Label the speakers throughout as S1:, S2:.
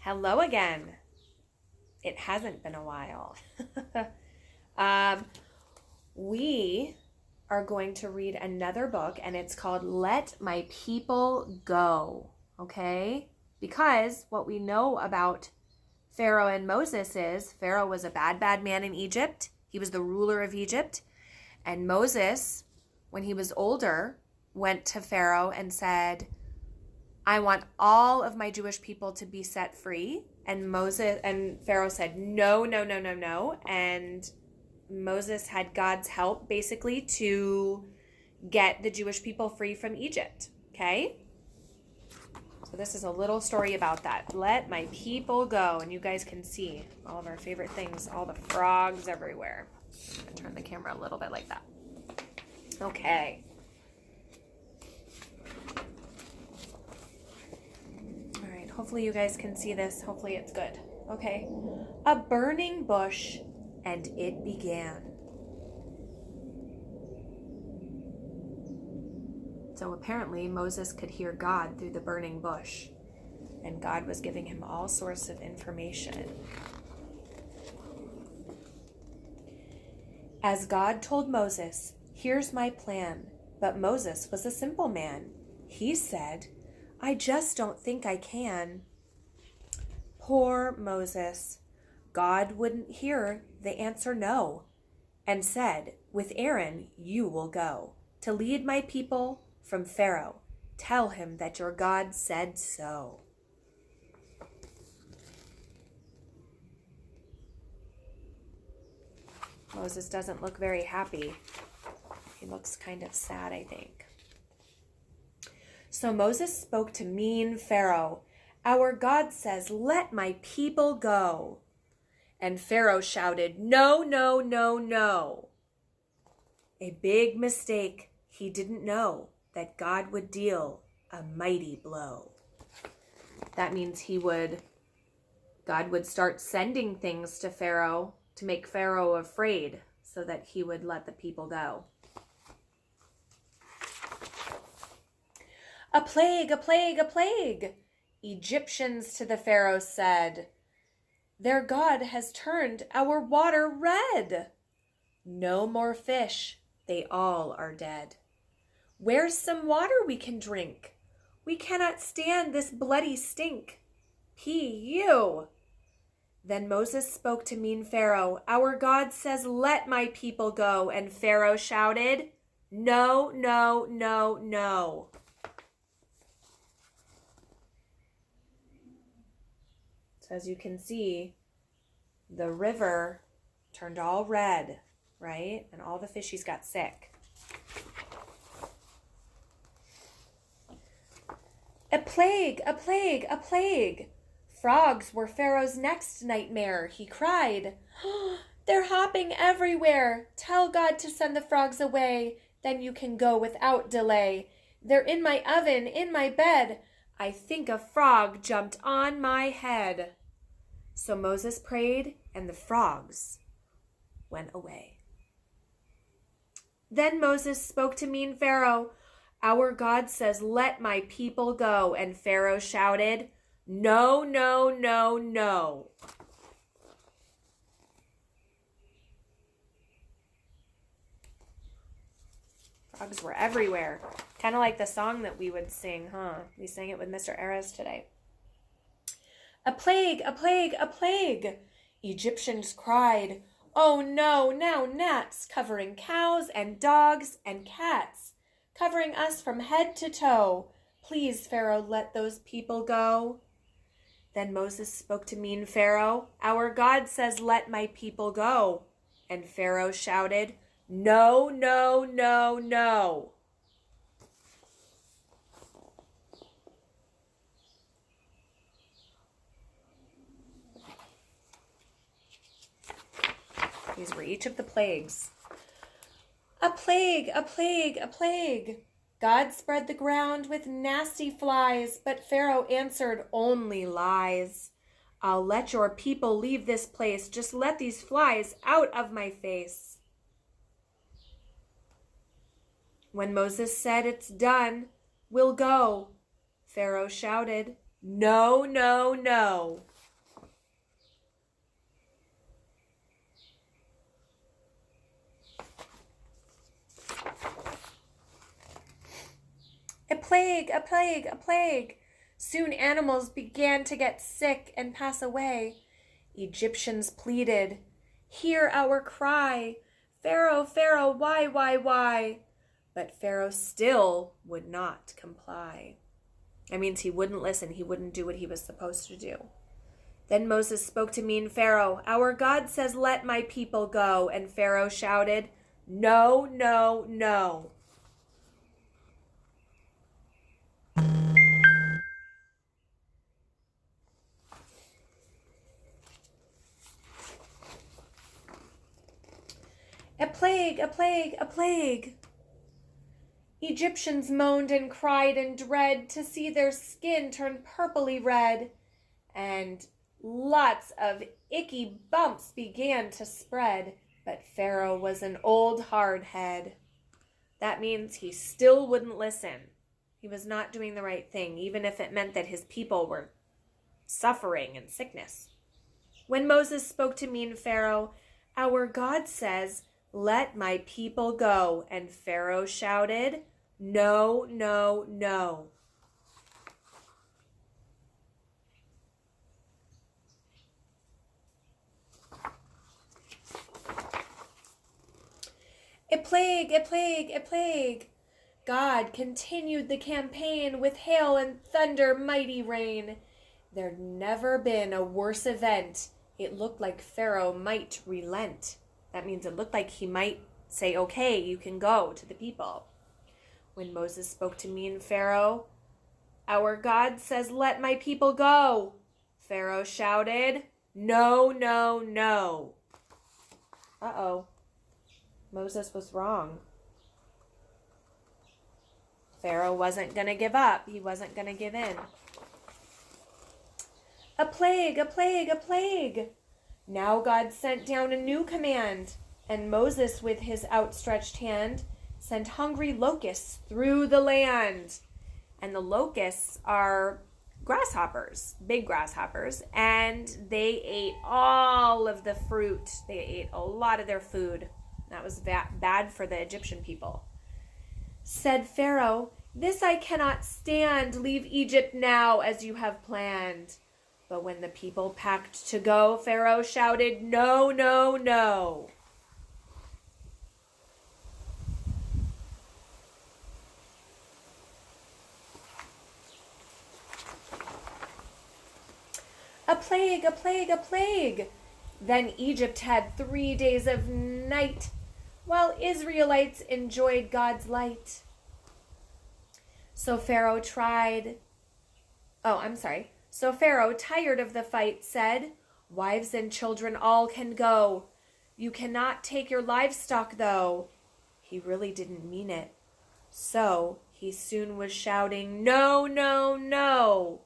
S1: Hello again. It hasn't been a while. We are going to read another book, and it's called Let My People Go, okay? Because what we know about Pharaoh and Moses is Pharaoh was a bad, bad man in Egypt. He was the ruler of Egypt. And Moses, when he was older, went to Pharaoh and said, I want all of my Jewish people to be set free. And Pharaoh said, no, no, no, no, no. And Moses had God's help basically to get the Jewish people free from Egypt. Okay? So this is a little story about that. Let my people go. And you guys can see all of our favorite things, all the frogs everywhere. I'm going to turn the camera a little bit like that. Okay. All right. Hopefully you guys can see this. Hopefully it's good. Okay. A burning bush, and it began. So apparently Moses could hear God through the burning bush, and God was giving him all sorts of information. As God told Moses, here's my plan. But Moses was a simple man. He said, I just don't think I can. Poor Moses. God wouldn't hear the answer no, and said, with Aaron you will go to lead my people from Pharaoh. Tell him that your God said so. Moses doesn't look very happy. He looks kind of sad, I think. So Moses spoke to mean Pharaoh. Our God says, let my people go. And Pharaoh shouted, no, no, no, no. A big mistake. He didn't know that God would deal a mighty blow. That means God would start sending things to Pharaoh to make Pharaoh afraid so that he would let the people go. A plague, a plague, a plague. Egyptians to the Pharaoh said, their God has turned our water red. No more fish, they all are dead. Where's some water we can drink? We cannot stand this bloody stink. P.U. Then Moses spoke to mean Pharaoh. Our God says, let my people go. And Pharaoh shouted, no, no, no, no. So as you can see, the river turned all red, right? And all the fishies got sick. A plague, a plague, a plague. Frogs were Pharaoh's next nightmare. He cried, they're hopping everywhere. Tell God to send the frogs away. Then you can go without delay. They're in my oven, in my bed. I think a frog jumped on my head. So Moses prayed, and the frogs went away. Then Moses spoke to mean Pharaoh. Our God says, let my people go. And Pharaoh shouted, no, no, no, no. Frogs were everywhere. Kind of like the song that we would sing, huh? We sang it with Mr. Eras today. A plague, a plague, a plague. Egyptians cried, oh no, now gnats covering cows and dogs and cats, covering us from head to toe. Please, Pharaoh, let those people go. Then Moses spoke to mean Pharaoh. Our God says, let my people go. And Pharaoh shouted, no, no, no, no. These were each of the plagues. A plague, a plague, a plague. God spread the ground with nasty flies, but Pharaoh answered, only lies. I'll let your people leave this place. Just let these flies out of my face. When Moses said, it's done, we'll go, Pharaoh shouted, no, no, no. A plague, a plague, a plague. Soon animals began to get sick and pass away. Egyptians pleaded, "Hear our cry. Pharaoh, Pharaoh, why? But Pharaoh still would not comply. That means he wouldn't listen. He wouldn't do what he was supposed to do. Then Moses spoke to mean Pharaoh. Our God says, let my people go. And Pharaoh shouted, no, no, no. A plague, a plague, a plague. Egyptians moaned and cried in dread to see their skin turn purpley red, and lots of icky bumps began to spread. But Pharaoh was an old hard head. That means he still wouldn't listen. He was not doing the right thing, even if it meant that his people were suffering in sickness. When Moses spoke to mean Pharaoh, our God says, let my people go. And Pharaoh shouted, no, no, no. A plague, a plague, a plague. God continued the campaign with hail and thunder, mighty rain. There'd never been a worse event. It looked like Pharaoh might relent. That means it looked like he might say, okay, you can go to the people. When Moses spoke to mean Pharaoh, our God says, let my people go. Pharaoh shouted, no, no, no. Uh-oh. Moses was wrong. Pharaoh wasn't going to give up. He wasn't going to give in. A plague, a plague, a plague. Now God sent down a new command, and Moses, with his outstretched hand, sent hungry locusts through the land. And the locusts are grasshoppers, big grasshoppers, and they ate all of the fruit. They ate a lot of their food. That was bad for the Egyptian people. Said Pharaoh, this I cannot stand. Leave Egypt now as you have planned. But when the people packed to go, Pharaoh shouted, no, no, no. A plague, a plague, a plague. Then Egypt had 3 days of night, while Israelites enjoyed God's light. So Pharaoh, tired of the fight, said, wives and children all can go. You cannot take your livestock, though. He really didn't mean it. So he soon was shouting, no, no, no.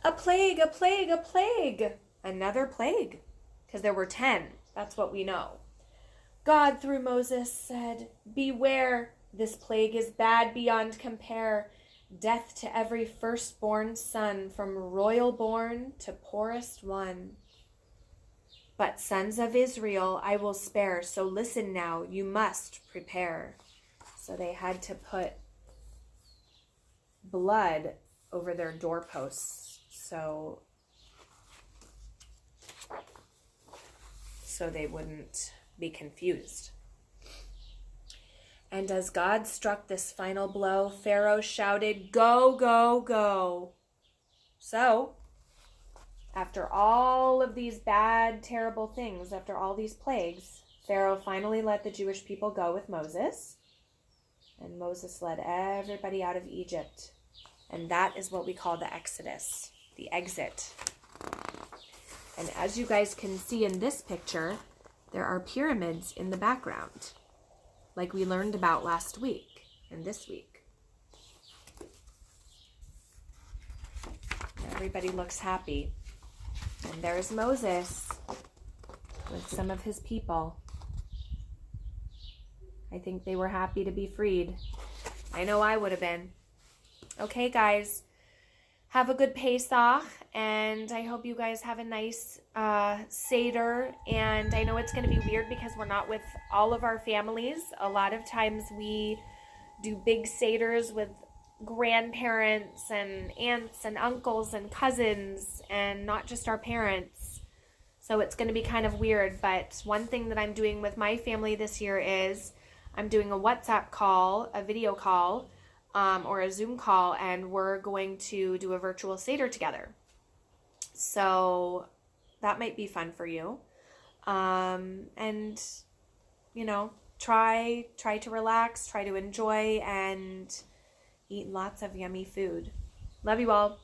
S1: A plague, a plague, a plague. Another plague, because there were 10. That's what we know. God, through Moses, said, beware, this plague is bad beyond compare. Death to every firstborn son, from royal born to poorest one. But sons of Israel I will spare, so listen now, you must prepare. So they had to put blood over their doorposts. So they wouldn't be confused. And as God struck this final blow, Pharaoh shouted, go, go, go. So, after all of these bad, terrible things, after all these plagues, Pharaoh finally let the Jewish people go with Moses. And Moses led everybody out of Egypt. And that is what we call the Exodus. The exit. And as you guys can see in this picture, there are pyramids in the background, like we learned about last week and this week. Everybody looks happy. And there's Moses with some of his people. I think they were happy to be freed. I know I would have been. Okay, guys. have a good Pesach, and I hope you guys have a nice Seder. And I know it's going to be weird because we're not with all of our families. A lot of times we do big Seders with grandparents and aunts and uncles and cousins, and not just our parents. So it's going to be kind of weird. But one thing that I'm doing with my family this year is I'm doing a WhatsApp call, a video call, or a Zoom call, and we're going to do a virtual Seder together. So that might be fun for you. And, you know, try to relax, try to enjoy, and eat lots of yummy food. Love you all.